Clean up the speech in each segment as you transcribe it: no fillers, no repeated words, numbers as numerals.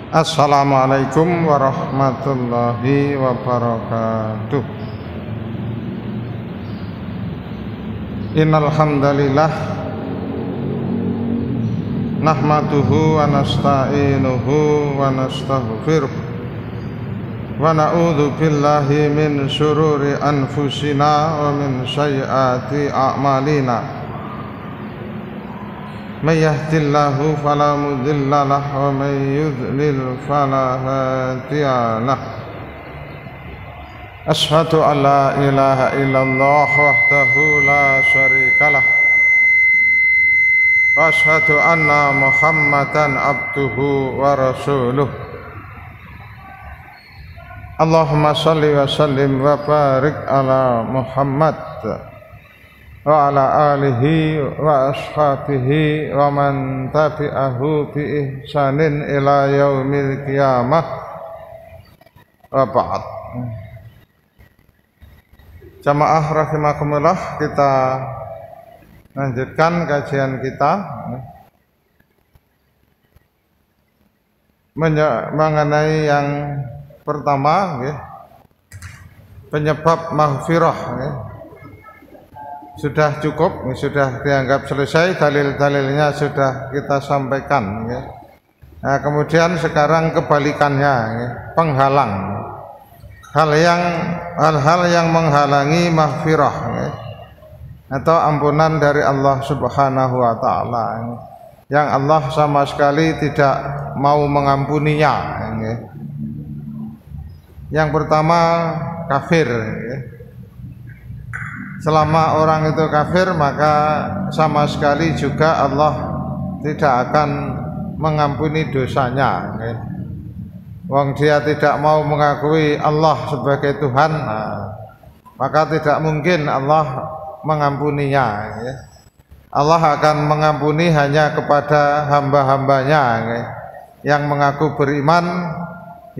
Assalamualaikum warahmatullahi wabarakatuh. Innal hamdalillah nahmaduhu wa nasta'inuhu wa nastaghfiruh wa na'udzu billahi min syururi anfusina wa min sayyiati a'malina. May yahdihillahu fala mudilla lahu wa may yudlil fala hadiya lahu. Asyhadu an la ilaha illallah wahdahu la syarikalah wa asyhadu anna Muhammadan abduhu wa rasuluh. Allahumma shalli wa sallim wa barik ala Muhammad wa ala alihi wa ashabihi wa man tabi'ahu bi ihsanin ila yaumil qiyamah wa ba'd. Jamaah rahimakumullah, kita lanjutkan kajian kita mengenai yang pertama, penyebab maghfirah. Sudah cukup, sudah dianggap selesai, dalil-dalilnya sudah kita sampaikan. Nah, kemudian sekarang kebalikannya, penghalang, hal-hal yang menghalangi maghfirah atau ampunan dari Allah Subhanahu wa Ta'ala, yang Allah sama sekali tidak mau mengampuninya. Yang pertama, kafir. Selama orang itu kafir, maka sama sekali juga Allah tidak akan mengampuni dosanya. Wong dia tidak mau mengakui Allah sebagai Tuhan, maka tidak mungkin Allah mengampuninya. Allah akan mengampuni hanya kepada hamba-hambanya yang mengaku beriman,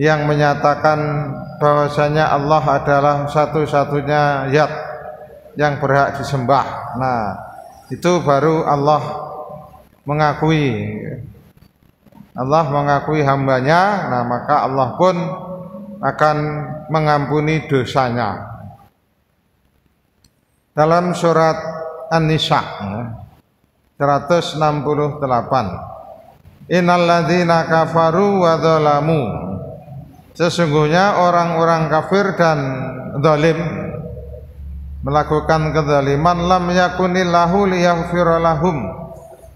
yang menyatakan bahwasanya Allah adalah satu-satunya zat yang berhak disembah. Nah, itu baru Allah mengakui. Allah mengakui hambanya, nah maka Allah pun akan mengampuni dosanya. Dalam surat An-Nisa 168, Innal ladzina kafaru wa dzalamu, sesungguhnya orang-orang kafir dan zalim, melakukan kezaliman, lam yakunillahu liyaghfira lahum,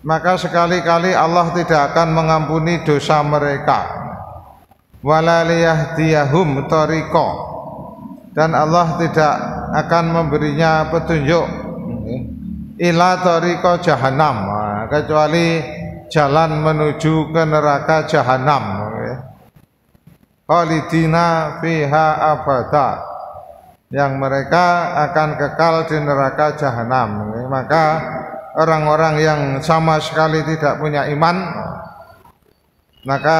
maka sekali-kali Allah tidak akan mengampuni dosa mereka. Wala liyahdiyahum tariqa, dan Allah tidak akan memberinya petunjuk ila tariqa jahannam, kecuali jalan menuju ke neraka jahanam. Khalidina fiha abada, yang mereka akan kekal di neraka jahanam. Maka orang-orang yang sama sekali tidak punya iman, maka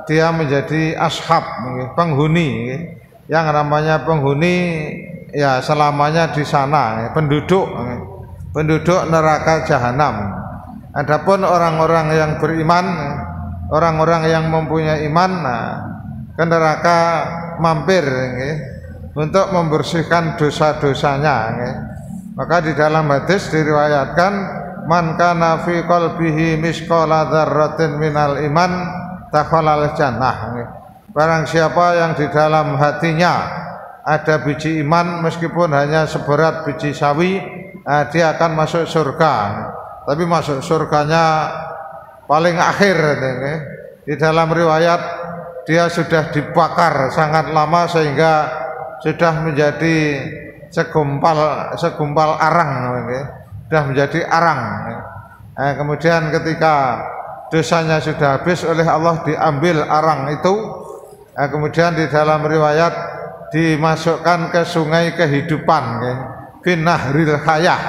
dia menjadi ashab, penghuni. Yang namanya penghuni ya selamanya di sana, penduduk neraka jahanam. Adapun orang-orang yang beriman, orang-orang yang mempunyai iman, ke neraka mampir untuk membersihkan dosa-dosanya. Maka di dalam hadis diriwayatkan, man kana fi qalbihi misqala dzarratin minal iman dakhalal jannah. Barang siapa yang di dalam hatinya ada biji iman, meskipun hanya seberat biji sawi, dia akan masuk surga. Tapi masuk surganya paling akhir. Di dalam riwayat dia sudah dibakar sangat lama sehingga sudah menjadi segumpal arang, sudah menjadi arang. Kemudian ketika dosanya sudah habis oleh Allah, diambil arang itu, kemudian di dalam riwayat dimasukkan ke sungai kehidupan, Binahril Hayah.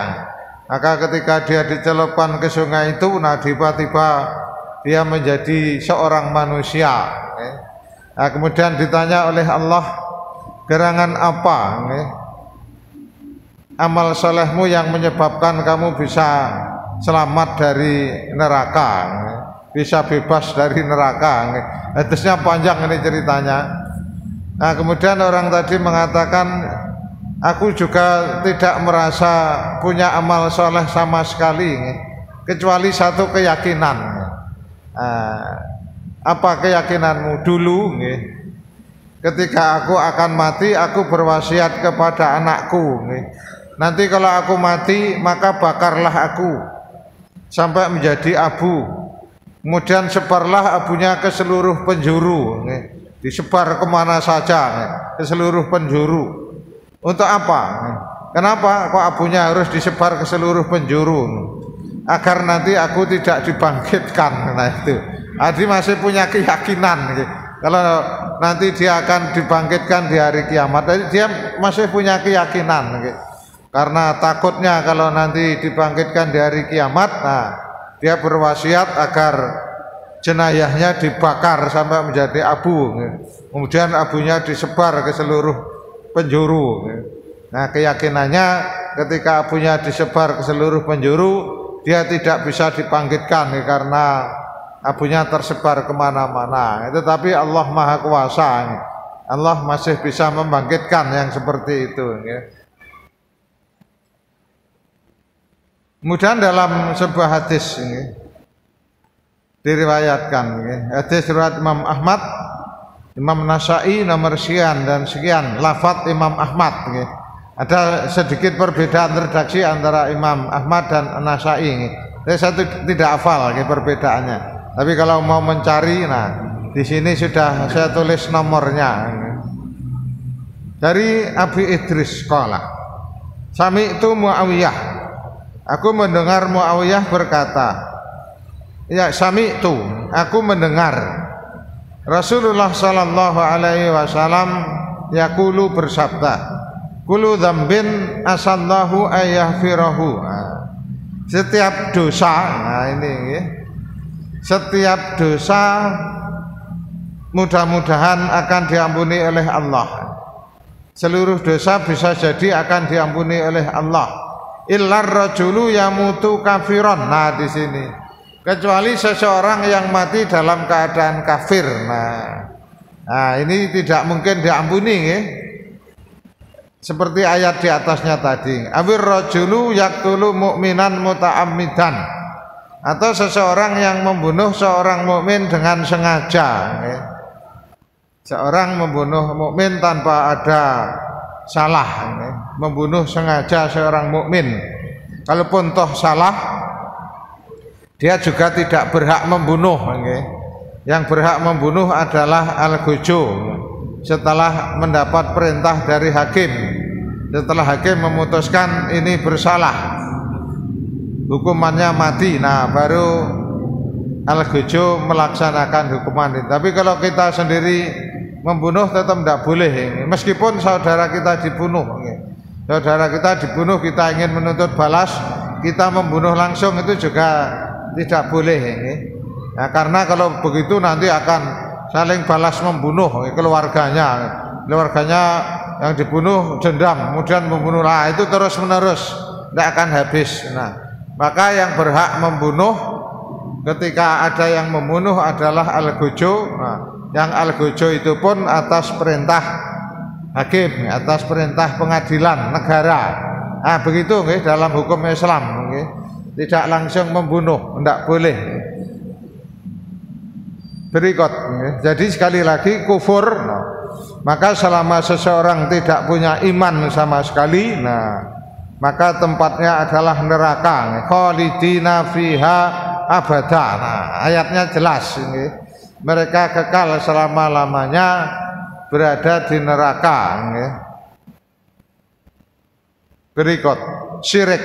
Maka ketika dia dicelupkan ke sungai itu, nah tiba-tiba dia menjadi seorang manusia. Kemudian ditanya oleh Allah, gerangan apa amal solehmu yang menyebabkan kamu bisa selamat dari neraka? bisa bebas dari neraka. Hadisnya panjang ini ceritanya. Nah, kemudian orang tadi mengatakan, aku juga tidak merasa punya amal soleh sama sekali, kecuali satu keyakinan. Apa keyakinanmu? Dulu ketika aku akan mati, aku berwasiat kepada anakku, nanti kalau aku mati maka bakarlah aku sampai menjadi abu, kemudian sebarlah abunya ke seluruh penjuru, disebar kemana saja, ke seluruh penjuru. Untuk apa? Kenapa kok abunya harus disebar ke seluruh penjuru? Agar nanti aku tidak dibangkitkan. Nah itu, Adi masih punya keyakinan kalau nanti dia akan dibangkitkan di hari kiamat. Jadi dia masih punya keyakinan, karena takutnya kalau nanti dibangkitkan di hari kiamat, nah dia berwasiat agar jenayahnya dibakar sampai menjadi abu, kemudian abunya disebar ke seluruh penjuru. Nah keyakinannya ketika abunya disebar ke seluruh penjuru, dia tidak bisa dibangkitkan karena abunya tersebar kemana-mana. Tetapi Allah Maha Kuasa, Allah masih bisa membangkitkan yang seperti itu. Kemudian dalam sebuah hadis ini diriwayatkan, hadis riwayat Imam Ahmad, Imam Nasai nomor sekian dan sekian, lafadz Imam Ahmad. Ada sedikit perbedaan redaksi antara Imam Ahmad dan Nasai. Saya tidak hafal perbedaannya. Tapi kalau mau mencari, nah di sini sudah saya tulis nomornya. Dari Abi Idris qala, sami'tu Muawiyah, aku mendengar Muawiyah berkata, ya sami'tu, aku mendengar Rasulullah sallallahu alaihi wasallam yaqulu bersabda, kullu dzambin asallahu ayyahfirahu. Setiap dosa, nah ini setiap dosa mudah-mudahan akan diampuni oleh Allah. Seluruh dosa bisa jadi akan diampuni oleh Allah. Illar rajulu yamutu kafiron. Nah di sini, kecuali seseorang yang mati dalam keadaan kafir. Nah ini tidak mungkin diampuni, seperti ayat di atasnya tadi. Awir rajulu yaktulu mu'minan muta'ammidan, atau seseorang yang membunuh seorang mukmin dengan sengaja. Seorang membunuh mukmin tanpa ada salah, membunuh sengaja seorang mukmin. Kalaupun toh salah, dia juga tidak berhak membunuh. Yang berhak membunuh adalah al-gujo, setelah mendapat perintah dari hakim. Setelah hakim memutuskan ini bersalah, hukumannya mati, nah baru al-gujo melaksanakan hukuman itu. Tapi kalau kita sendiri membunuh tetap tidak boleh, meskipun saudara kita dibunuh. Saudara kita dibunuh, kita ingin menuntut balas, kita membunuh langsung itu juga tidak boleh. Nah, karena kalau begitu nanti akan saling balas membunuh, keluarganya yang dibunuh dendam, kemudian membunuh, lah itu terus menerus tidak akan habis. Nah, maka yang berhak membunuh ketika ada yang membunuh adalah al-gujo. Nah, yang al-gujo itu pun atas perintah hakim, atas perintah pengadilan negara. Nah begitu dalam hukum Islam, tidak langsung membunuh, tidak boleh. Berikut, jadi sekali lagi kufur, maka selama seseorang tidak punya iman sama sekali, nah maka tempatnya adalah neraka, khalidina fiha abada. Nah ayatnya jelas, mereka kekal selama-lamanya berada di neraka. Berikut, syirik.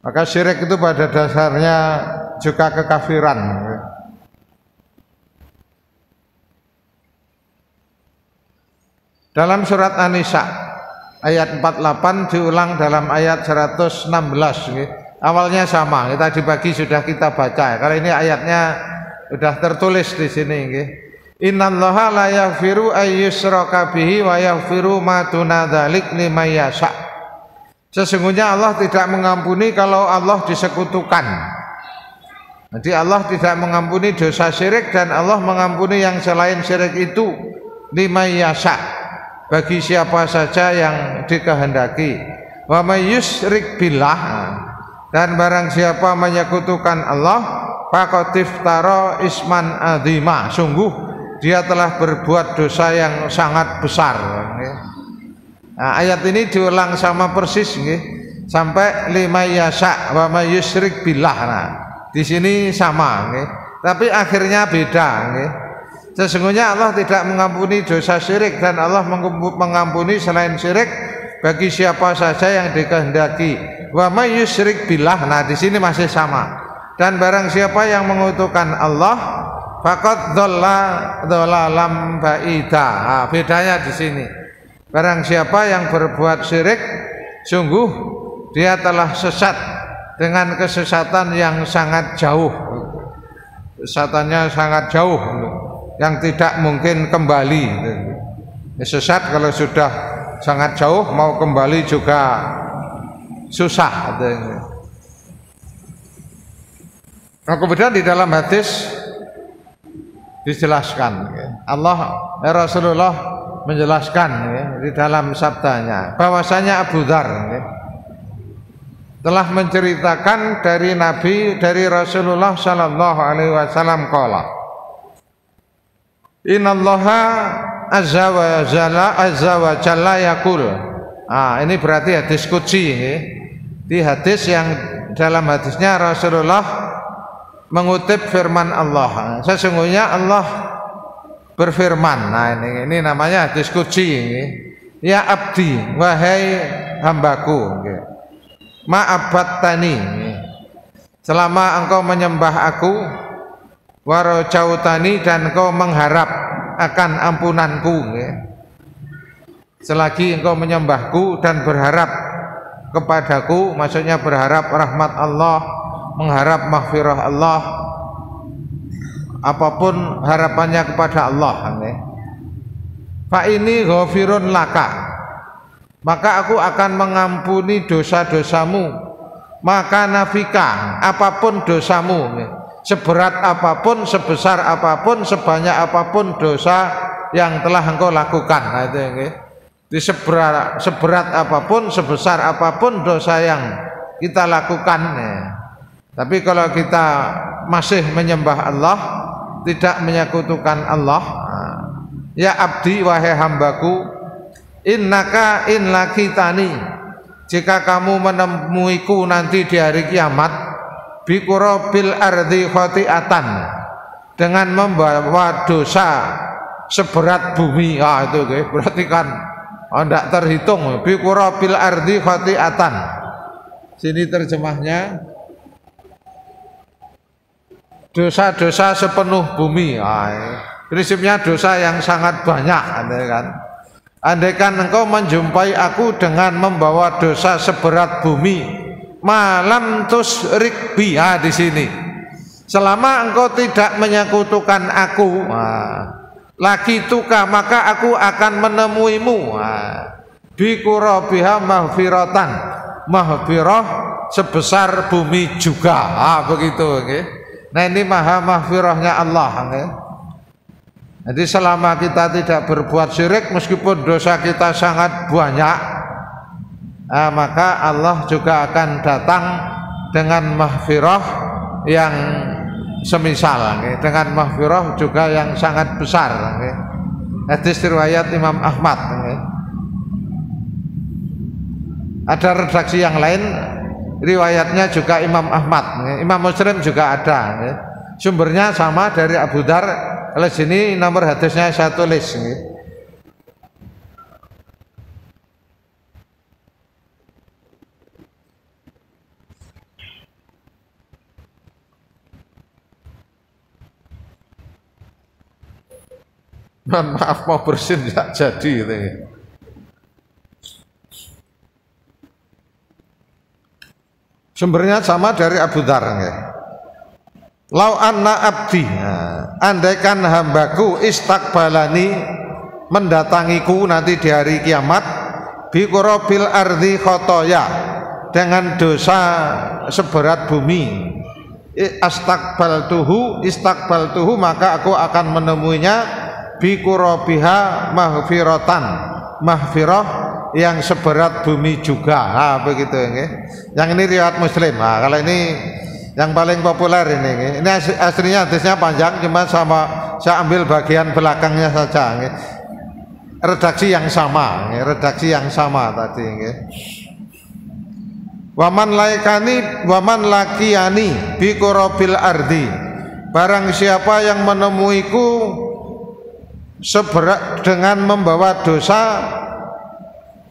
Maka syirik itu pada dasarnya juga kekafiran. Dalam surat An-Nisa ayat 48 diulang dalam ayat 116. Awalnya sama, tadi pagi sudah kita baca. Kalau ini ayatnya sudah tertulis di sini. Innallaha la yaghfiru ayyushraka bihi wa yaghfiru ma duna dzalik liman yasha. Sesungguhnya Allah tidak mengampuni kalau Allah disekutukan. Jadi Allah tidak mengampuni dosa syirik, dan Allah mengampuni yang selain syirik itu liman yasha, bagi siapa saja yang dikehendaki. Wa may yusyrik billah, dan barang siapa menyekutukan Allah, faqad iftara isman adzima, sungguh dia telah berbuat dosa yang sangat besar. Nah, ayat ini diulang sama persis sampai liman yasha wa may yusyrik billah. Nah, di sini sama, tapi akhirnya beda. Sesungguhnya Allah tidak mengampuni dosa syirik, dan Allah mengampuni selain syirik bagi siapa saja yang dikehendaki. Wa may yusyrik billah. Nah, di sini masih sama. Dan barang siapa yang mengutukan Allah, faqad dhalla dhalalam ba'ida. Nah, bedanya di sini. Barang siapa yang berbuat syirik, sungguh dia telah sesat dengan kesesatan yang sangat jauh. Kesesatannya sangat jauh, yang tidak mungkin kembali. Sesat kalau sudah sangat jauh, mau kembali juga susah. Nah, kemudian di dalam hadis dijelaskan, Rasulullah menjelaskan di dalam sabdanya bahwasanya Abu Dzar telah menceritakan dari Nabi, dari Rasulullah sallallahu alaihi wasallam qala, innallaha azza wa jalla yaqul. Ini berarti hadis qudsi. Di hadis yang dalam hadisnya Rasulullah mengutip firman Allah. Sesungguhnya Allah berfirman. Nah, ini namanya hadis qudsi. Ya abdi, wahai hambaku, ma'abattani, selama engkau menyembah aku, warajautani, dan engkau mengharap akan ampunanku, selagi engkau menyembahku dan berharap kepadaku, maksudnya berharap rahmat Allah, mengharap maghfirah Allah, apapun harapannya kepada Allah. Fa ini ghafirun laka, maka aku akan mengampuni dosa-dosamu. Maka nafika, apapun dosamu, seberat apapun, sebesar apapun, sebanyak apapun dosa yang telah engkau lakukan. Nah, itu di seberat apapun, sebesar apapun dosa yang kita lakukan. Tapi kalau kita masih menyembah Allah, tidak menyekutukan Allah, ya abdi, wahai hambaku, innaka in lakitani, jika kamu menemuiku nanti di hari kiamat, biqurabil ardi khati'atan, dengan membawa dosa seberat bumi. Itu berarti kan tidak terhitung. Biqurabil ardi khati'atan, sini terjemahnya dosa-dosa sepenuh bumi. Prinsipnya dosa yang sangat banyak, kan? Andaikan engkau menjumpai aku dengan membawa dosa seberat bumi, malam tusrik biha, di sini, selama engkau tidak menyekutukan aku, lagi tuka, maka aku akan menemuimu, biqurabiha mahfiratan, mahfirah sebesar bumi juga. Begitu. Nah, ini maha mahfirahnya Allah. Jadi selama kita tidak berbuat syirik, meskipun dosa kita sangat banyak, maka Allah juga akan datang dengan mahfirah yang semisal, dengan mahfirah juga yang sangat besar. Hadis riwayat Imam Ahmad. Ada redaksi yang lain, riwayatnya juga Imam Ahmad. Imam Muslim juga ada. Sumbernya sama dari Abu Dzar. Kalau sini nomor hadisnya saya tulis. Maaf, mau bersin tidak jadi. Sumbernya sama dari Abu Dzar. Lau anna abdi, andaikan hambaku, istakbalani, mendatangiku nanti di hari kiamat, biqurabil ardi khotoya, dengan dosa seberat bumi, Istakbaltuhu maka aku akan menemuinya bikurobiha mahfiratan, mahfirah yang seberat bumi juga. Begitu ya. Yang ini riwayat Muslim. Kalau ini yang paling populer ini. Ini aslinya hadisnya panjang, cuma saya ambil bagian belakangnya saja. Redaksi yang sama tadi. Waman lakiyani bikurobil ardi. Barang siapa yang menemuiku seberat dengan membawa dosa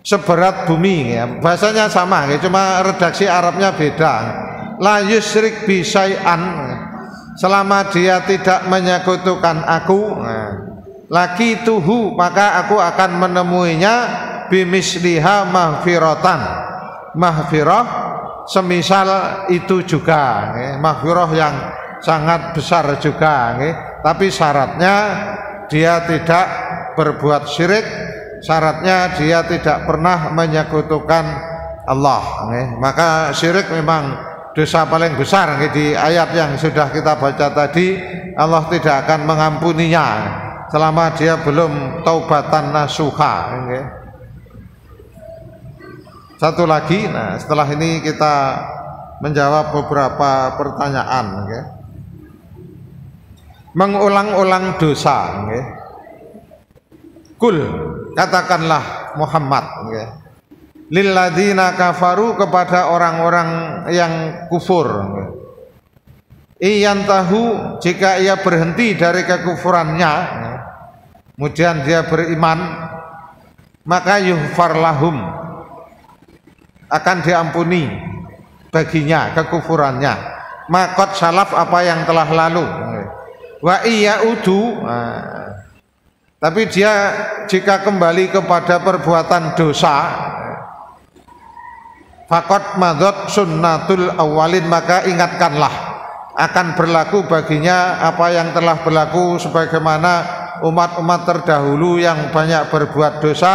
seberat bumi, ya. Bahasanya sama, ya. Cuma redaksi Arabnya beda. La yusrik bi syai'an, selama dia tidak menyekutukan aku, laki tuhu maka aku akan menemuinya bimisliha mahfiratan, mahfirah semisal itu juga, ya. Mahfirah yang sangat besar juga, ya. Tapi syaratnya dia tidak berbuat syirik, syaratnya dia tidak pernah menyekutukan Allah, ya. Maka syirik memang dosa paling besar, ya. Di ayat yang sudah kita baca tadi, Allah tidak akan mengampuninya selama dia belum taubatan nasuha, ya. Satu lagi, nah setelah ini kita menjawab beberapa pertanyaan, ya. Mengulang-ulang dosa, ya. Kul, katakanlah Muhammad, ya. Lilladzina kafaru, kepada orang-orang yang kufur, ya. Iyantahu, jika ia berhenti dari kekufurannya, ya, kemudian dia beriman, maka yughfar lahum, akan diampuni baginya kekufurannya, makot salaf, apa yang telah lalu. Wa iyaudu, tapi dia jika kembali kepada perbuatan dosa, fakot madot sunnatul awalin, maka ingatkanlah akan berlaku baginya apa yang telah berlaku sebagaimana umat-umat terdahulu yang banyak berbuat dosa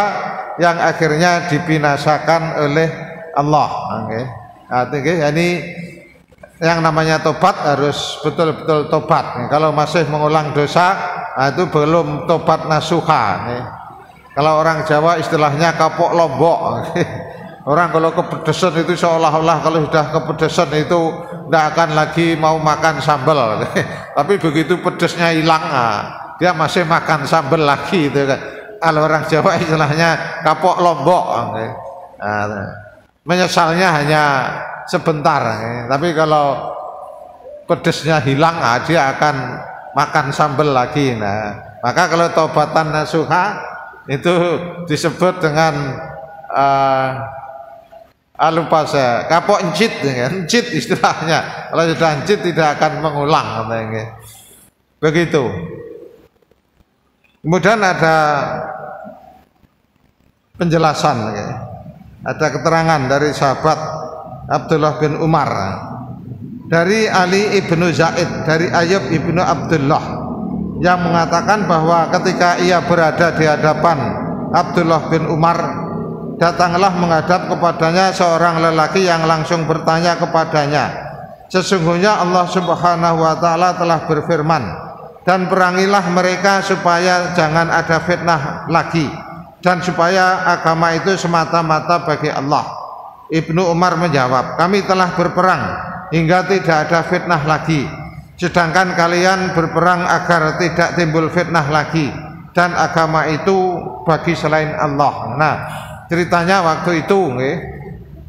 yang akhirnya dibinasakan oleh Allah. Ini yang namanya tobat harus betul-betul tobat. Kalau masih mengulang dosa, itu belum tobat nasuha. Kalau orang Jawa istilahnya kapok lombok. Orang kalau kepedesan itu seolah-olah kalau sudah kepedesan itu tidak akan lagi mau makan sambal. Tapi begitu pedesnya hilang, dia masih makan sambal lagi, itu kan. Kalau orang Jawa istilahnya kapok lombok. Menyesalnya hanya sebentar, tapi kalau pedesnya hilang, dia akan makan sambal lagi. Nah, maka kalau taubatan nasuha itu disebut dengan lupa saya, kapok encit, encit istilahnya. Kalau sudah encit tidak akan mengulang, begitu. Kemudian ada penjelasan, ada keterangan dari sahabat Abdullah bin Umar, dari Ali ibnu Zaid, dari Ayyub ibnu Abdullah, yang mengatakan bahwa ketika ia berada di hadapan Abdullah bin Umar, datanglah menghadap kepadanya seorang lelaki yang langsung bertanya kepadanya, sesungguhnya Allah Subhanahu wa ta'ala telah berfirman, dan perangilah mereka supaya jangan ada fitnah lagi, dan supaya agama itu semata-mata bagi Allah. Ibnu Umar menjawab, kami telah berperang hingga tidak ada fitnah lagi, sedangkan kalian berperang agar tidak timbul fitnah lagi, dan agama itu bagi selain Allah. Nah, ceritanya waktu itu,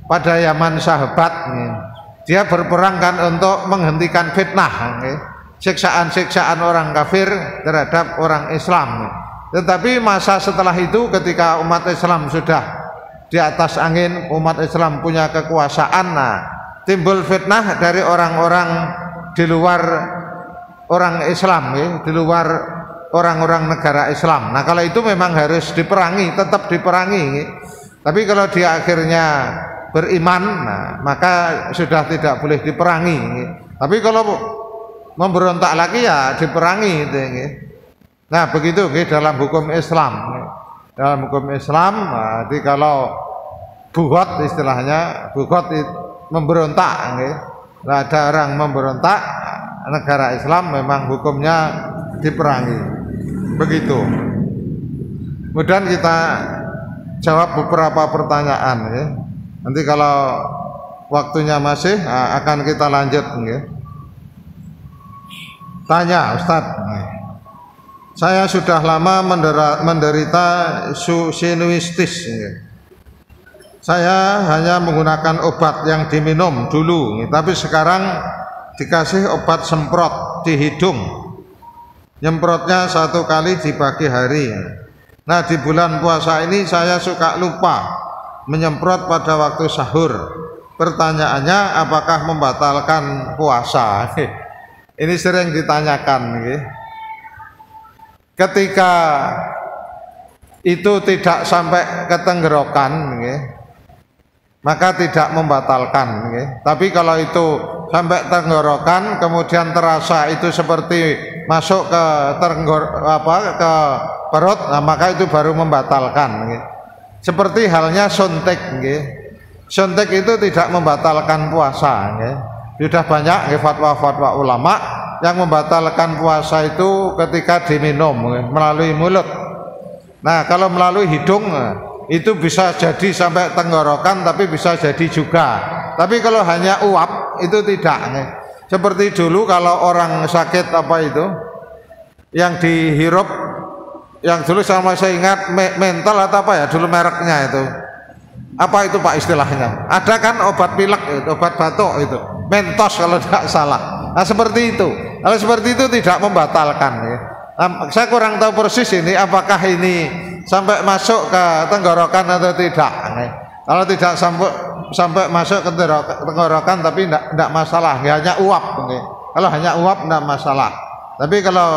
pada zaman sahabat, dia berperang kan untuk menghentikan fitnah, siksaan-siksaan orang kafir terhadap orang Islam. Tetapi masa setelah itu, ketika umat Islam sudah di atas angin, umat Islam punya kekuasaan, nah, timbul fitnah dari orang-orang di luar orang Islam, di luar orang-orang negara Islam. Nah, kalau itu memang harus diperangi, tetap diperangi. Tapi kalau dia akhirnya beriman, nah, maka sudah tidak boleh diperangi. Tapi kalau memberontak lagi, ya diperangi. Nah, begitu dalam hukum Islam. Dalam hukum Islam, jadi kalau bugot istilahnya, bugot memberontak, Nah, ada orang memberontak, negara Islam memang hukumnya diperangi. Begitu. Kemudian kita jawab beberapa pertanyaan ya. Nanti kalau waktunya masih akan kita lanjut ya. Tanya Ustadz, saya sudah lama menderita sinusitis ya. Saya hanya menggunakan obat yang diminum dulu, tapi sekarang dikasih obat semprot di hidung. Nyemprotnya 1 kali di pagi hari. Nah, di bulan puasa ini saya suka lupa menyemprot pada waktu sahur. Pertanyaannya, apakah membatalkan puasa? Ini sering ditanyakan. Ketika itu tidak sampai ke tenggorokan, maka tidak membatalkan. Tapi kalau itu sampai tenggorokan kemudian terasa itu seperti masuk ke ke perut, nah maka itu baru membatalkan. Seperti halnya suntik. Suntik itu tidak membatalkan puasa. Sudah banyak fatwa-fatwa ulama yang membatalkan puasa itu ketika diminum melalui mulut. Nah, kalau melalui hidung itu bisa jadi sampai tenggorokan, tapi bisa jadi juga. Tapi kalau hanya uap itu tidak. Seperti dulu kalau orang sakit apa itu yang dihirup, yang dulu sama saya ingat mental atau apa ya dulu mereknya itu, apa itu Pak istilahnya, ada kan obat pilek, obat batuk itu Mentos kalau tidak salah. Nah seperti itu. Kalau seperti itu tidak membatalkan ya. Nah, saya kurang tahu persis ini apakah ini sampai masuk ke tenggorokan atau tidak. Kalau tidak sampai masuk ke tenggorokan tapi tidak masalah, hanya uap. Kalau hanya uap tidak masalah. Tapi kalau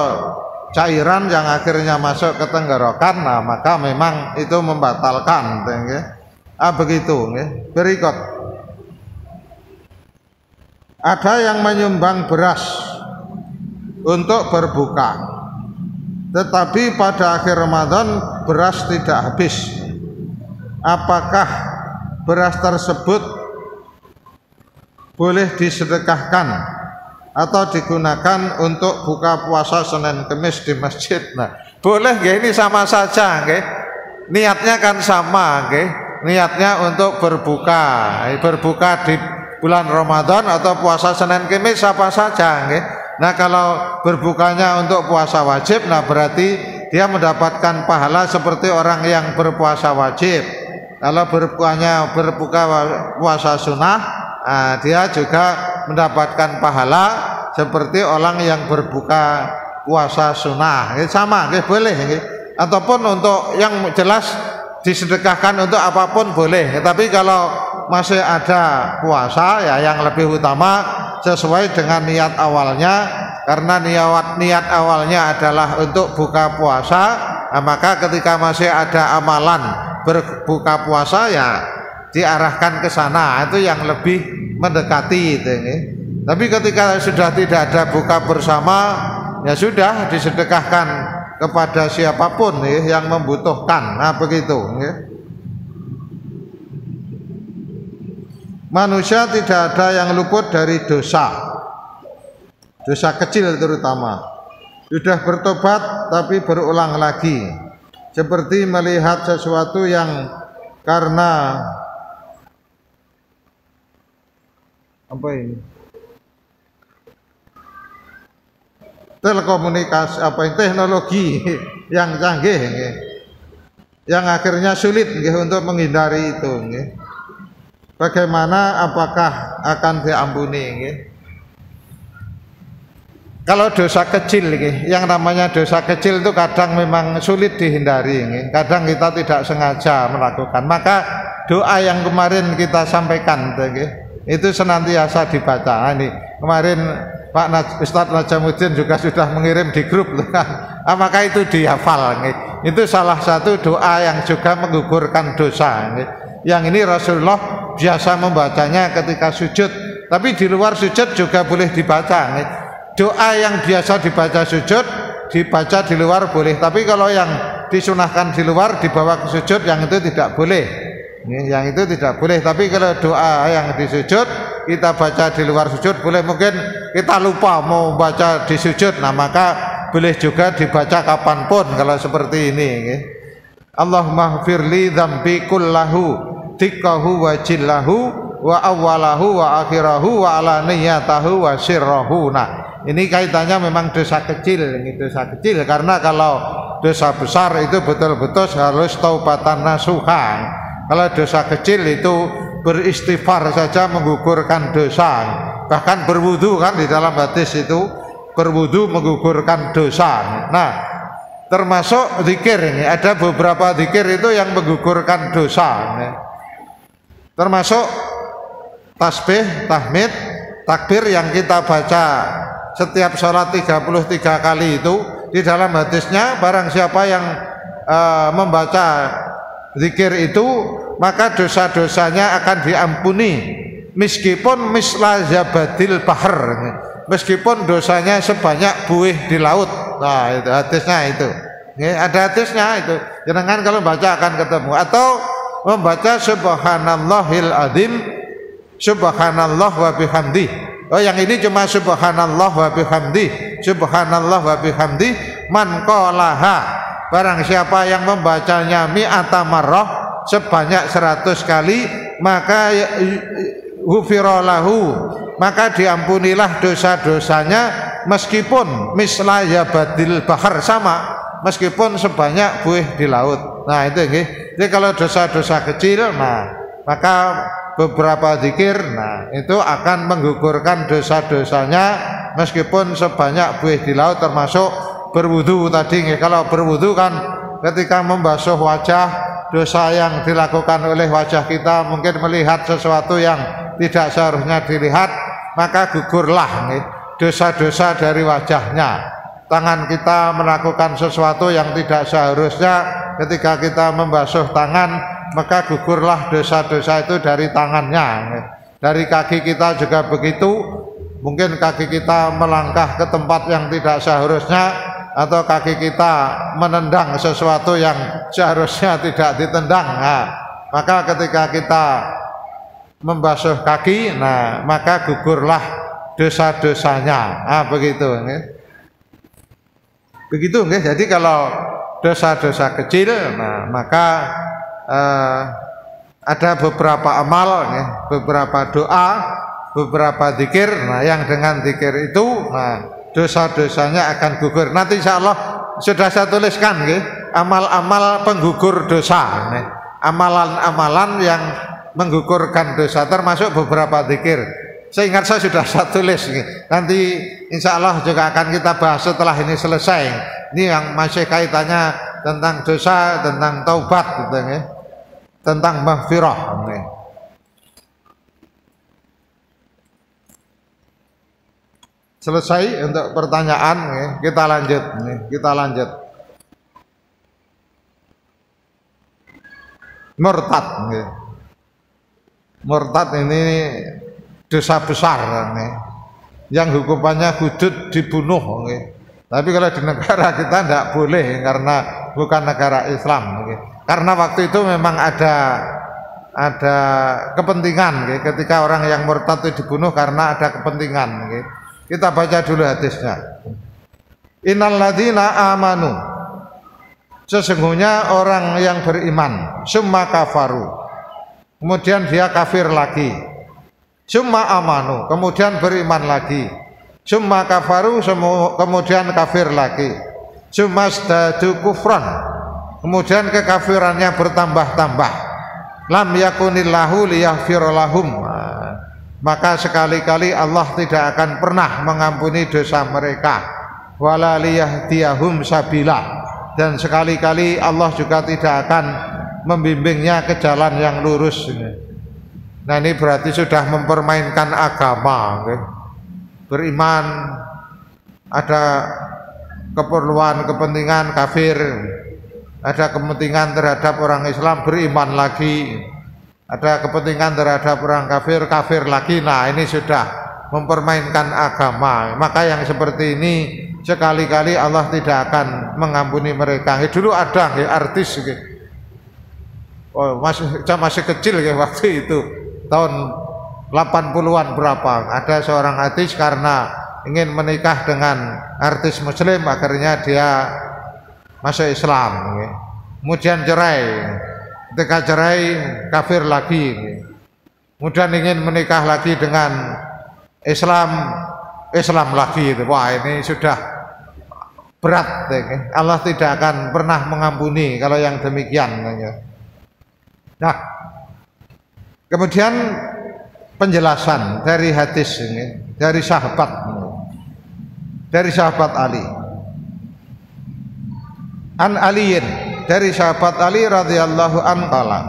cairan yang akhirnya masuk ke tenggorokan, nah maka memang itu membatalkan. Begitu. Berikut. Ada yang menyumbang beras untuk berbuka. Tetapi pada akhir Ramadan beras tidak habis. Apakah beras tersebut boleh disedekahkan atau digunakan untuk buka puasa Senin Kemis di masjid? Nah, boleh nggih, ini sama saja nggih. Niatnya kan sama nggih. Niatnya untuk berbuka di bulan Ramadan atau puasa Senin Kemis apa saja nggih. Nah, kalau berbukanya untuk puasa wajib, nah berarti dia mendapatkan pahala seperti orang yang berpuasa wajib. Kalau berbuka puasa sunnah, nah, dia juga mendapatkan pahala seperti orang yang berbuka puasa sunnah. Sama, boleh. Ataupun untuk yang jelas disedekahkan untuk apapun boleh. Tapi kalau masih ada puasa ya yang lebih utama sesuai dengan niat awalnya, karena niat awalnya adalah untuk buka puasa, nah maka ketika masih ada amalan berbuka puasa ya diarahkan ke sana, itu yang lebih mendekati itu. Tapi ketika sudah tidak ada buka bersama ya sudah disedekahkan kepada siapapun yang membutuhkan. Nah begitu. Manusia tidak ada yang luput dari dosa kecil terutama. Sudah bertobat tapi berulang lagi, seperti melihat sesuatu yang karena apa ini telekomunikasi, teknologi yang canggih yang akhirnya sulit untuk menghindari itu. Bagaimana, apakah akan diampuni? Kalau dosa kecil, yang namanya dosa kecil itu kadang memang sulit dihindari, kadang kita tidak sengaja melakukan. Maka doa yang kemarin kita sampaikan itu senantiasa dibaca. Ini kemarin Pak Ustadz Najamuddin juga sudah mengirim di grup, maka itu dihafal. Itu salah satu doa yang juga menggugurkan dosa. Yang ini Rasulullah biasa membacanya ketika sujud, tapi di luar sujud juga boleh dibaca. Doa yang biasa dibaca sujud dibaca di luar boleh, tapi kalau yang disunahkan di luar dibawa ke sujud yang itu tidak boleh. Yang itu tidak boleh. Tapi kalau doa yang di sujud kita baca di luar sujud, boleh mungkin kita lupa mau baca di sujud, nah maka boleh juga dibaca kapanpun kalau seperti ini. Allahumma firli dzambi kullahu dikkahu wa jillahu wa awwalahu wa akhirahu wa alaniyatahu wa sirrahu. Nah, ini kaitannya memang dosa kecil, ini dosa kecil, karena kalau dosa besar itu betul-betul harus taubatan nasuhan. Kalau dosa kecil itu beristighfar saja menggugurkan dosa. Bahkan berwudu kan di dalam hadis itu, berwudu menggugurkan dosa. Nah, termasuk zikir ini, ada beberapa zikir itu yang menggugurkan dosa. Termasuk tasbih, tahmid, takbir yang kita baca setiap sholat 33 kali itu. Di dalam hadisnya, barang siapa yang membaca zikir itu, maka dosa-dosanya akan diampuni meskipun misla zabadil bahar, meskipun dosanya sebanyak buih di laut. Nah, itu hadisnya itu. Ada hadisnya itu. Jangan kalau baca akan ketemu. Atau membaca subhanallahil azim, subhanallah wa bihamdi. Oh, yang ini cuma subhanallah wa bihamdi, subhanallah wa bihamdi, man qalaha, barang siapa yang membacanya mi'ata marrah, sebanyak 100 kali, maka ghufira lahu, maka diampunilah dosa-dosanya meskipun misla yabadil bahar, sama meskipun sebanyak buih di laut. Nah, itu nggih. Jadi kalau dosa-dosa kecil, nah maka beberapa zikir, nah itu akan menggugurkan dosa-dosanya meskipun sebanyak buih di laut, termasuk berwudu tadi. Kalau berwudu kan ketika membasuh wajah, dosa yang dilakukan oleh wajah kita mungkin melihat sesuatu yang tidak seharusnya dilihat, maka gugurlah dosa-dosa dari wajahnya. Tangan kita melakukan sesuatu yang tidak seharusnya, ketika kita membasuh tangan, maka gugurlah dosa-dosa itu dari tangannya. Dari kaki kita juga begitu, mungkin kaki kita melangkah ke tempat yang tidak seharusnya, atau kaki kita menendang sesuatu yang seharusnya tidak ditendang. Nah, maka ketika kita membasuh kaki, nah maka gugurlah dosa-dosanya. Nah, begitu. Begitu, nggih. Jadi kalau dosa-dosa kecil, nah maka ada beberapa amal, beberapa doa, beberapa zikir. Nah, yang dengan zikir itu, nah dosa-dosanya akan gugur. Nanti insya Allah sudah saya tuliskan, amal-amal penggugur dosa, amalan-amalan yang menggugurkan dosa, termasuk beberapa zikir. Saya ingat saya sudah saya tulis. Nanti insya Allah juga akan kita bahas setelah ini selesai. Ini yang masih kaitannya tentang dosa, tentang taubat, tentang maghfirah. Selesai untuk pertanyaan, kita lanjut. Kita lanjut. Murtad. Murtad ini dosa besar, yang hukumannya hudud, dibunuh. Tapi kalau di negara kita tidak boleh, karena bukan negara Islam. Karena waktu itu memang ada kepentingan, ketika orang yang murtad itu dibunuh karena ada kepentingan. Kita baca dulu hadisnya. Innalladzina amanu, sesungguhnya orang yang beriman, summa kafaru, kemudian dia kafir lagi, summa amanu, kemudian beriman lagi, summa kafaru, kemudian kafir lagi, summa zdadu kufran, kemudian kekafirannya bertambah-tambah, lam yakunillahu liyaghfira lahum, maka sekali-kali Allah tidak akan pernah mengampuni dosa mereka, wala liyahdiyahum sabila, dan sekali-kali Allah juga tidak akan membimbingnya ke jalan yang lurus. Nah, ini berarti sudah mempermainkan agama. Beriman, ada keperluan, kepentingan kafir, ada kepentingan terhadap orang Islam, beriman lagi, ada kepentingan terhadap orang kafir, kafir lagi. Nah, ini sudah mempermainkan agama. Maka yang seperti ini sekali-kali Allah tidak akan mengampuni mereka. Dulu ada artis, masih kecil waktu itu, tahun 80-an berapa, ada seorang hadis karena ingin menikah dengan artis muslim akhirnya dia masuk Islam, kemudian cerai, ketika cerai kafir lagi, kemudian ingin menikah lagi dengan Islam lagi. Wah, ini sudah berat, Allah tidak akan pernah mengampuni kalau yang demikian. Nah, kemudian penjelasan dari hadis ini dari sahabat Ali. An Aliin, dari sahabat Ali radhiyallahu an qala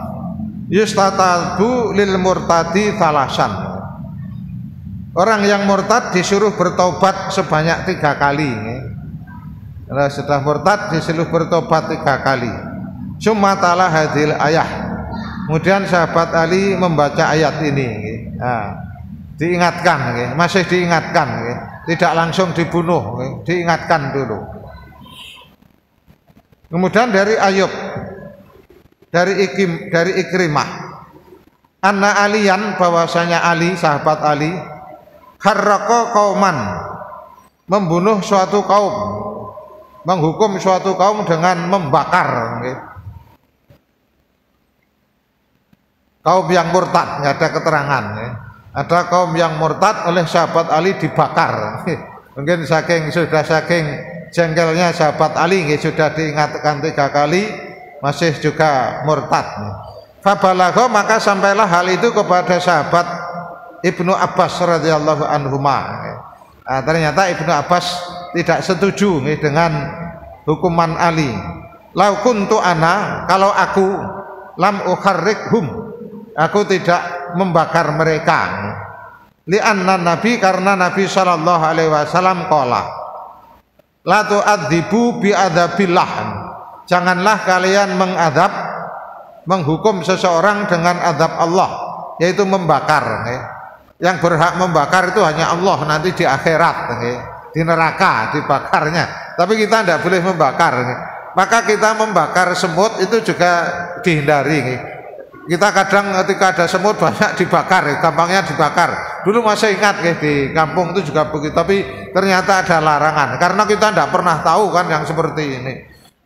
yustatabu lil murtadi thalasan. Orang yang murtad disuruh bertobat sebanyak 3 kali. Kalau sudah murtad disuruh bertobat 3 kali. Summa tala hadil ayah. Kemudian sahabat Ali membaca ayat ini. Diingatkan, masih diingatkan, tidak langsung dibunuh, diingatkan dulu. Kemudian dari Ayub, dari Ikrimah, anna Aliyan, bahwasanya Ali, sahabat Ali, harraka qauman, membunuh suatu kaum, menghukum suatu kaum dengan membakar, kaum yang murtad, nggak ada keterangan, ada kaum yang murtad oleh sahabat Ali dibakar. Mungkin saking jengkelnya sahabat Ali, sudah diingatkan 3 kali masih juga murtad. Fabalagha, maka sampailah hal itu kepada sahabat Ibnu Abbas radhiyallahu anhuma. Ternyata Ibnu Abbas tidak setuju dengan hukuman Ali. Lau kuntu ana, kalau aku lam ukharrikhum, aku tidak membakar mereka. Li'anna Nabi, karena Nabi sallallahu alaihi wasallam qala la tu'adzibu bi'adzabillah, janganlah kalian menghukum seseorang dengan azab Allah, yaitu membakar. Yang berhak membakar itu hanya Allah nanti di akhirat, di neraka dibakarnya. Tapi kita tidak boleh membakar. Maka kita membakar semut itu juga dihindari. Kita kadang ketika ada semut banyak dibakar, gampangnya dibakar. Dulu masih ingat di kampung itu juga begitu, tapi ternyata ada larangan karena kita tidak pernah tahu kan yang seperti ini.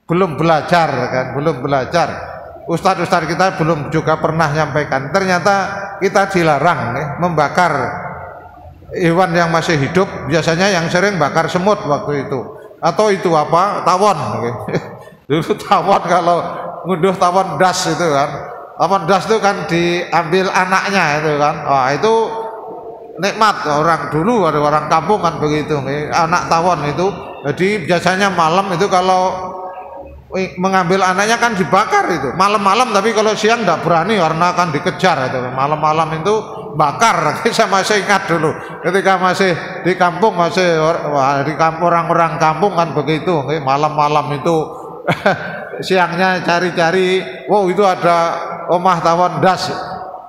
Belum belajar kan, belum belajar. Ustadz-ustadz kita belum juga pernah nyampaikan. Ternyata kita dilarang membakar hewan yang masih hidup. Biasanya yang sering bakar semut waktu itu. Atau itu apa? Tawon. Dulu tawon, kalau ngunduh tawon das itu kan. Tawon das itu kan diambil anaknya itu kan. Wah, itu nikmat orang dulu, ada orang kampung kan begitu, anak tawon itu. Jadi biasanya malam itu kalau mengambil anaknya kan dibakar itu malam-malam, tapi kalau siang tidak berani karena akan dikejar itu. Malam-malam itu bakar. Saya masih ingat dulu ketika masih di kampung, masih di kampung, orang-orang kampung kan begitu, malam-malam itu siangnya cari-cari, wow itu ada omah tawon das.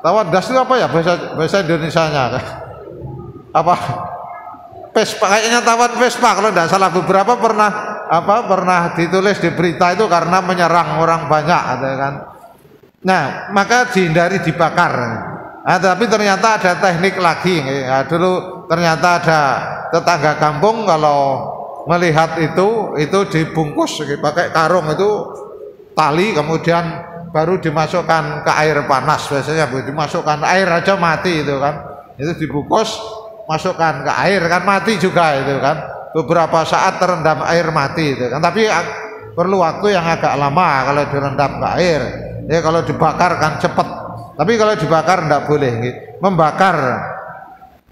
Tawon das itu apa ya bahasa Indonesianya? Apa? Vespa, kayaknya tawon Vespa kalau tidak salah. Beberapa pernah ditulis di berita itu karena menyerang orang banyak, kan. Nah, maka dihindari dibakar. Nah, tapi ternyata ada teknik lagi. Nah, dulu ternyata ada tetangga kampung kalau melihat itu dibungkus pakai karung itu tali, kemudian baru dimasukkan ke air panas. Biasanya dimasukkan air aja mati itu kan. Itu dibungkus, masukkan ke air kan mati juga itu kan. Beberapa saat terendam air mati itu kan. Tapi perlu waktu yang agak lama kalau direndam ke air. Ya kalau dibakar kan cepat. Tapi kalau dibakar tidak boleh. Membakar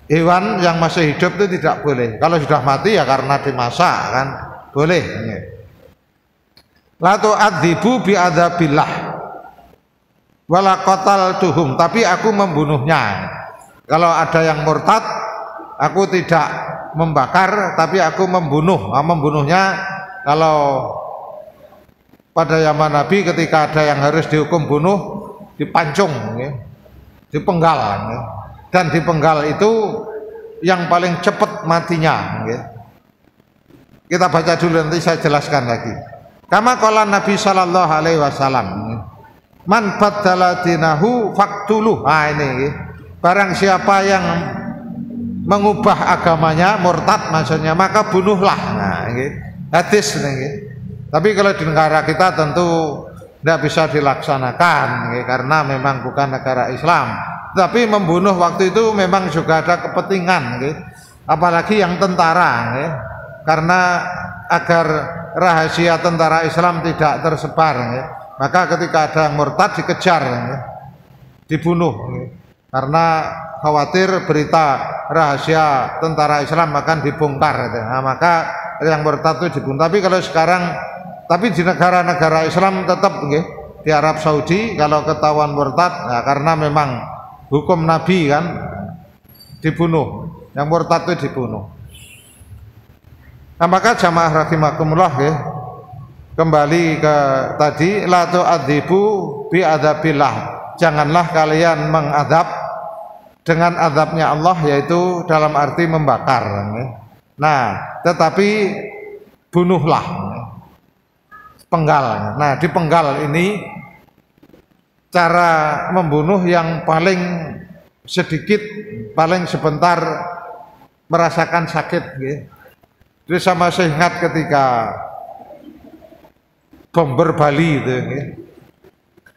hewan yang masih hidup itu tidak boleh. Kalau sudah mati ya karena dimasak kan boleh. La tu'adzibu bi'adzabillah wala qataltuhum, tapi aku membunuhnya. Kalau ada yang murtad, aku tidak membakar, tapi aku membunuh. Membunuhnya kalau pada zaman Nabi ketika ada yang harus dihukum bunuh, dipancung, dipenggal, dan dipenggal itu yang paling cepat matinya. Kita baca dulu, nanti saya jelaskan lagi. Kama qala Nabi sallallahu alaihi wasallam, man baddala dinahu faqtuluh. Nah ini barang siapa yang mengubah agamanya, murtad maksudnya, maka bunuhlah. Nah, ini hadis ini. Tapi kalau di negara kita tentu tidak bisa dilaksanakan, karena memang bukan negara Islam. Tapi membunuh waktu itu memang juga ada kepentingan, apalagi yang tentara, karena agar rahasia tentara Islam tidak tersebar, maka ketika ada yang murtad dikejar, dibunuh, karena khawatir berita rahasia tentara Islam akan dibongkar. Nah, maka yang murtad itu dibunuh. Tapi kalau sekarang, tapi di negara-negara Islam tetap, di Arab Saudi kalau ketahuan murtad, nah, karena memang hukum Nabi kan, dibunuh, yang murtad itu dibunuh. Nah, maka jamaah rahimakumullah, kembali ke tadi, la tu'adzibu bi adzabillah, janganlah kalian mengadab dengan azabnya Allah, yaitu dalam arti membakar. Nah, tetapi bunuhlah, penggal. Nah, di penggal ini cara membunuh yang paling sedikit, paling sebentar merasakan sakit. Jadi saya masih ingat ketika bomber Bali itu,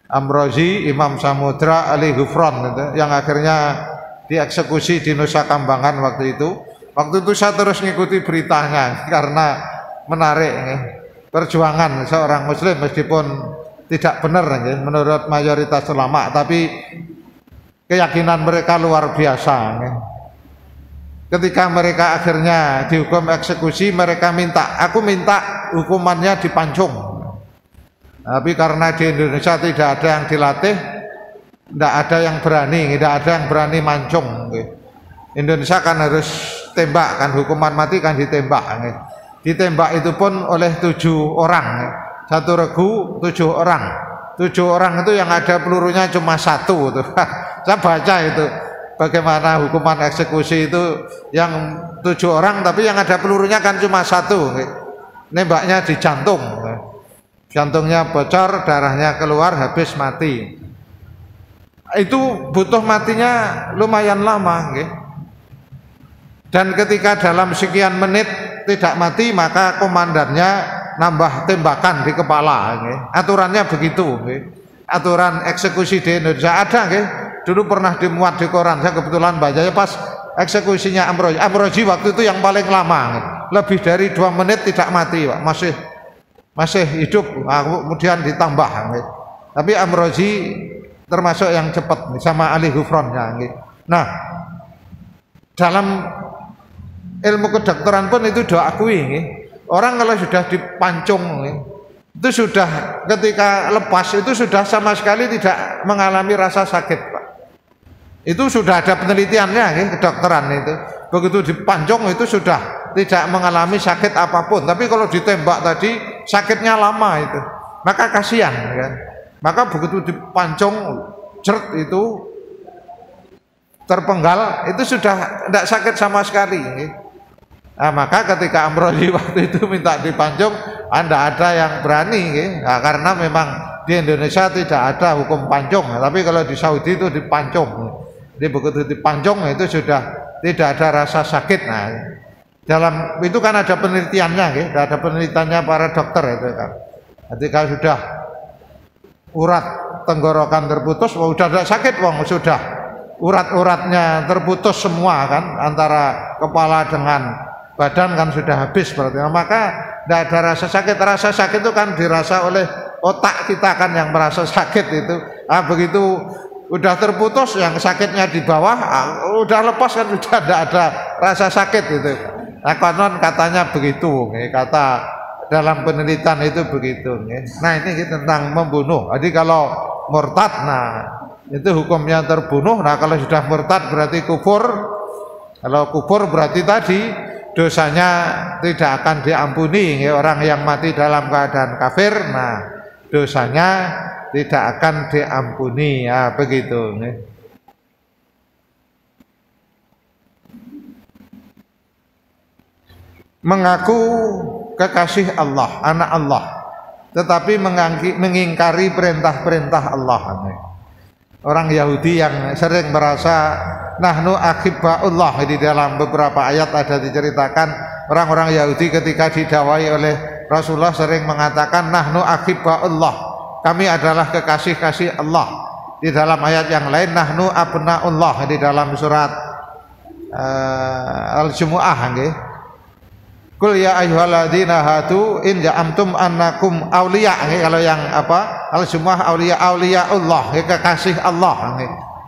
Amrozi, Imam Samudra, Ali Ghufron itu, yang akhirnya dieksekusi di Nusa Kambangan waktu itu. Waktu itu saya terus ngikuti beritanya karena menarik, perjuangan seorang Muslim meskipun tidak benar menurut mayoritas ulama, tapi keyakinan mereka luar biasa. Ketika mereka akhirnya dihukum eksekusi, mereka minta, aku minta hukumannya dipancung. Tapi karena di Indonesia tidak ada yang dilatih, tidak ada yang berani, tidak ada yang berani mancung. Indonesia kan harus tembak, kan hukuman mati kan ditembak. Ditembak itu pun oleh 7 orang, satu regu 7 orang. 7 orang itu yang ada pelurunya cuma 1 tuh. Saya baca itu bagaimana hukuman eksekusi itu, yang 7 orang tapi yang ada pelurunya kan cuma 1. Nembaknya di jantung, jantungnya bocor, darahnya keluar, habis mati. Itu butuh matinya lumayan lama, dan ketika dalam sekian menit tidak mati, maka komandannya nambah tembakan di kepala. Aturannya begitu. Aturan eksekusi di Indonesia ada, dulu pernah dimuat di koran. Saya kebetulan bacanya pas eksekusinya Amrozi. Amrozi waktu itu yang paling lama, lebih dari 2 menit tidak mati, Pak. Masih hidup, kemudian ditambah. Tapi Amrozi termasuk yang cepat sama Ali Ghufronnya. Nah, dalam ilmu kedokteran pun itu diakui, orang kalau sudah dipancung itu sudah, ketika lepas itu sudah sama sekali tidak mengalami rasa sakit, Pak. Itu sudah ada penelitiannya, kedokteran itu. Begitu dipancung itu sudah tidak mengalami sakit apapun. Tapi kalau ditembak tadi sakitnya lama itu, maka kasihan, kan? Maka begitu dipancung jert itu terpenggal, itu sudah tidak sakit sama sekali. Nah, maka ketika Amrozi waktu itu minta dipancung, Anda ada yang berani, nah, karena memang di Indonesia tidak ada hukum pancung, tapi kalau di Saudi itu dipancung. Jadi begitu dipancung itu sudah tidak ada rasa sakit. Nah, dalam itu kan ada penelitiannya, ada penelitiannya para dokter itu kan. Ketika sudah urat tenggorokan terputus, sudah tidak sakit, sudah urat-uratnya terputus semua kan, antara kepala dengan badan kan sudah habis berarti. Nah, maka tidak ada rasa sakit. Rasa sakit itu kan dirasa oleh otak kita kan, yang merasa sakit itu. Ah, begitu udah terputus, yang sakitnya di bawah, udah lepas kan, sudah tidak ada rasa sakit itu. Nah, konon katanya begitu, kata dalam penelitian itu begitu. Nah, ini tentang membunuh. Jadi kalau murtad, nah itu hukumnya terbunuh. Nah, kalau sudah murtad berarti kufur. Kalau kufur berarti tadi dosanya tidak akan diampuni. Orang yang mati dalam keadaan kafir, nah dosanya tidak akan diampuni, ya begitu. Mengaku kekasih Allah, anak Allah, tetapi mengingkari perintah-perintah Allah. orang Yahudi yang sering merasa nahnu akhibbaullah. Di dalam beberapa ayat ada diceritakan orang-orang Yahudi ketika didawai oleh Rasulullah sering mengatakan nahnu akhibbaullah, kami adalah kekasih-kasih Allah. Di dalam ayat yang lain nahnu abnaullah, di dalam surat Al-Jumu'ah nggih. Qul ya ayyuhalladzina hadu in ja'amtum annakum auliya. Kalau yang apa Al-Jumu'ah auliyaullah, kekasih Allah.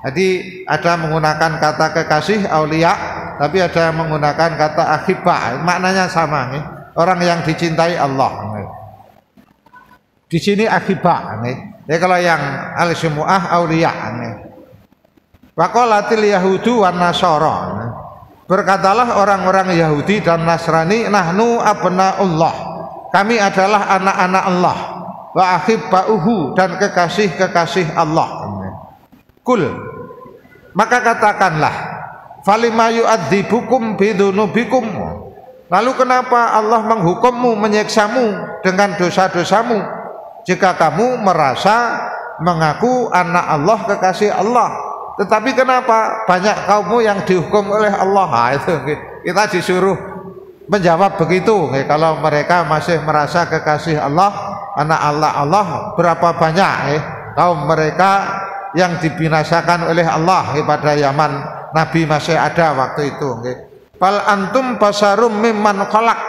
Jadi ada menggunakan kata kekasih auliya, tapi ada menggunakan kata akhibba, maknanya sama nih. Orang yang dicintai Allah. Di sini akhibba nih. Ya kalau yang Al-Jumu'ah auliya nih. Wa qalatil yahudu wan nasara. Berkatalah orang-orang Yahudi dan Nasrani, nahnu abnaullah, kami adalah anak-anak Allah, wa ahibbauhu, dan kekasih-kekasih Allah. Kul, maka katakanlah, falima yu'adzibukum bidunubikum, lalu kenapa Allah menghukummu, menyiksamu dengan dosa-dosamu jika kamu merasa mengaku anak Allah, kekasih Allah? Tetapi kenapa banyak kaummu yang dihukum oleh Allah? Nah, itu kita disuruh menjawab begitu. Kalau mereka masih merasa kekasih Allah, anak Allah, berapa banyak kaum mereka yang dibinasakan oleh Allah pada zaman Nabi masih ada waktu itu. Fal antum basarum mimman khalaq,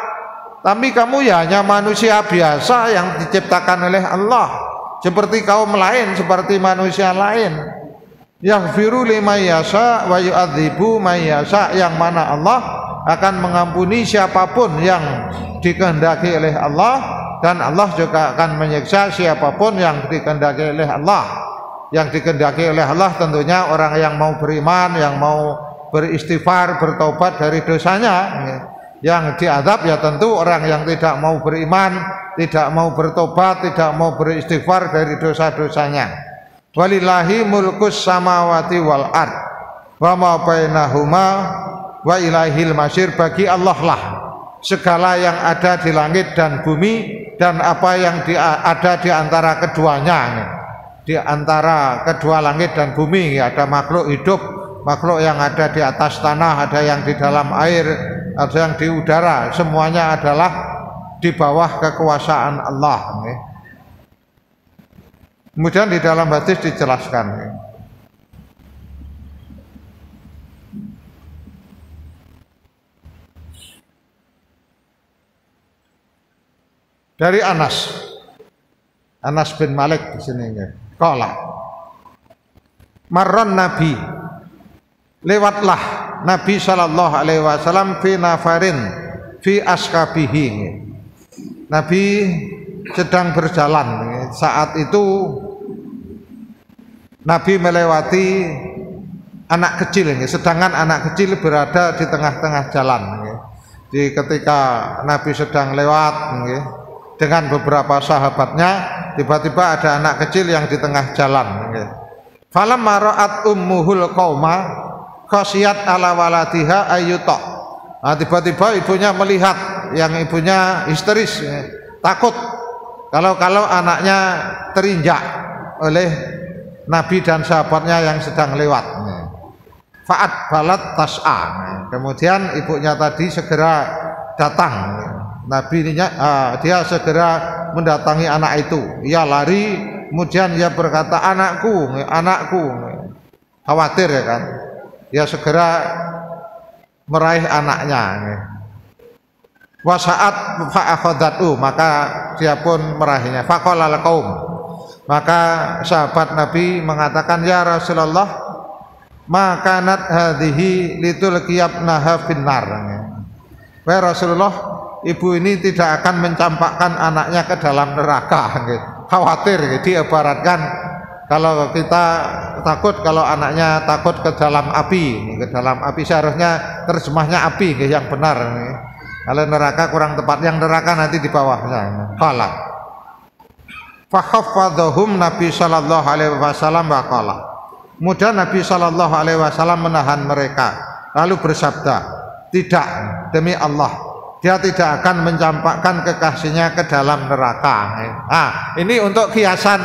tapi kamu ya hanya manusia biasa yang diciptakan oleh Allah, seperti kaum lain, seperti manusia lain. Yaghfiru liman yasha wa yu'adzibu man yasha, yang mana Allah akan mengampuni siapapun yang dikehendaki oleh Allah, dan Allah juga akan menyiksa siapapun yang dikehendaki oleh Allah. Yang dikehendaki oleh Allah tentunya orang yang mau beriman, yang mau beristighfar, bertobat dari dosanya. Yang diazab ya tentu orang yang tidak mau beriman, tidak mau bertobat, tidak mau beristighfar dari dosa-dosanya. Walillahi mulkus samawati wal ard wa ma bainahuma wa ilaihil masyir, bagi Allah lah segala yang ada di langit dan bumi dan apa yang ada di antara keduanya. Di antara kedua langit dan bumi ada makhluk hidup, makhluk yang ada di atas tanah, ada yang di dalam air, ada yang di udara, semuanya adalah di bawah kekuasaan Allah. Kemudian di dalam hadis dijelaskan dari Anas bin Malik di sini. Qala marron Nabi, lewatlah Nabi sallallahu alaihi wasallam fi nafarin fi askabihi. Nabi sedang berjalan, saat itu Nabi melewati anak kecil, sedangkan anak kecil berada di tengah-tengah jalan. Jadi ketika Nabi sedang lewat dengan beberapa sahabatnya, tiba-tiba ada anak kecil yang di tengah jalan. Falamma ra'at ummuhul qauma khasiyat ala waladiha ayyuta. Nah, tiba-tiba ibunya melihat, yang ibunya histeris, takut kalau anaknya terinjak oleh Nabi dan sahabatnya yang sedang lewat. Fa'at balat tas'a. Kemudian ibunya tadi segera datang. Nabi dia segera mendatangi anak itu. Ia lari, kemudian ia berkata, anakku. Khawatir ya kan. Dia segera meraih anaknya. Wa sa'at fa'akhadatu, maka dia pun meraihnya. Faqala al-qaum, maka sahabat Nabi mengatakan, ya Rasulullah, makanat hadhihi litulqiyabnaha finnar. Wahai Rasulullah, ibu ini tidak akan mencampakkan anaknya ke dalam neraka. Khawatir, diibaratkan kalau kita takut, kalau anaknya takut ke dalam api, seharusnya terjemahnya api yang benar. Kalau neraka kurang tepat, yang neraka nanti di bawahnya. Qala fakhaffadhum Nabi sallallahu alaihi wasallam wa qala. Kemudian Nabi sallallahu alaihi wasallam menahan mereka, lalu bersabda, tidak, demi Allah, dia tidak akan mencampakkan kekasihnya ke dalam neraka. Ini untuk kiasan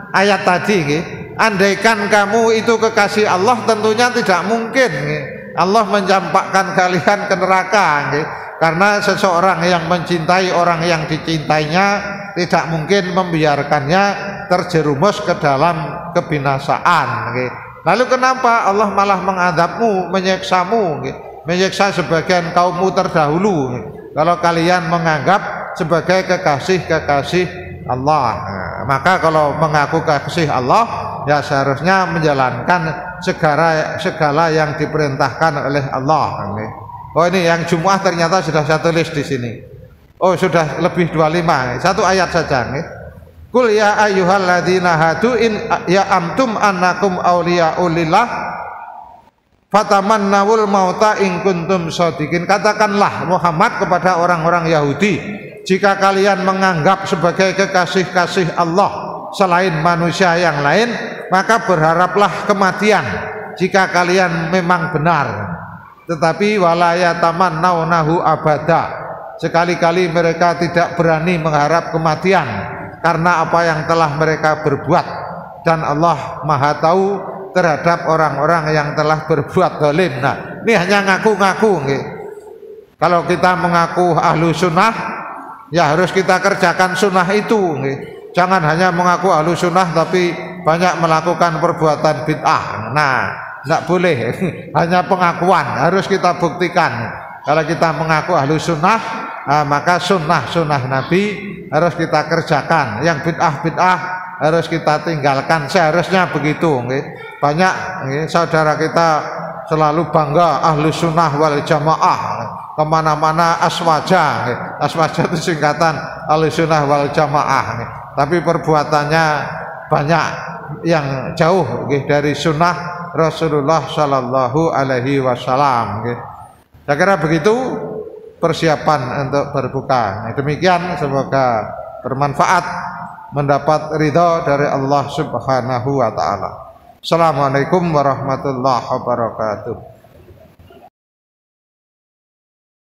ayat tadi, Andaikan kamu itu kekasih Allah, tentunya tidak mungkin Allah mencampakkan kalian ke neraka, karena seseorang yang mencintai orang yang dicintainya tidak mungkin membiarkannya terjerumus ke dalam kebinasaan. Lalu kenapa Allah malah mengadabmu, menyiksamu, menyiksa sebagian kaummu terdahulu, kalau kalian menganggap sebagai kekasih-kekasih Allah? Maka kalau mengaku kekasih Allah, ya seharusnya menjalankan segala yang diperintahkan oleh Allah. Oh, ini yang Jumu'ah ternyata sudah saya tulis di sini. Oh, sudah lebih 25. Satu ayat saja. Qul ya ayyuhalladzina hadu in ya amtum annakum awliya'u lillah fatamannawul mauta in kuntum shadiqin. Katakanlah Muhammad kepada orang-orang Yahudi, jika kalian menganggap sebagai kekasih-kasih Allah selain manusia yang lain, maka berharaplah kematian jika kalian memang benar. Tetapi wala yatamannawnahu abada, sekali-kali mereka tidak berani mengharap kematian karena apa yang telah mereka berbuat, dan Allah Maha tahu terhadap orang-orang yang telah berbuat zalim. Nah, ini hanya ngaku-ngaku. Kalau kita mengaku ahlu sunnah, ya harus kita kerjakan sunnah itu. Jangan hanya mengaku ahlu sunnah tapi banyak melakukan perbuatan bid'ah. Nah, tidak boleh. Hanya pengakuan, harus kita buktikan. Kalau kita mengaku ahlu sunnah, maka sunnah Nabi harus kita kerjakan. Yang bid'ah harus kita tinggalkan. Seharusnya begitu. Banyak saudara kita selalu bangga ahlu sunnah wal jamaah, kemana-mana aswaja. Aswaja itu singkatan ahlu sunnah wal jamaah, tapi perbuatannya banyak yang jauh dari sunnah Rasulullah Shallallahu Alaihi Wasallam. Saya kira begitu persiapan untuk berbuka. Demikian, semoga bermanfaat, mendapat ridho dari Allah Subhanahu Wa Taala. Assalamualaikum warahmatullahi wabarakatuh.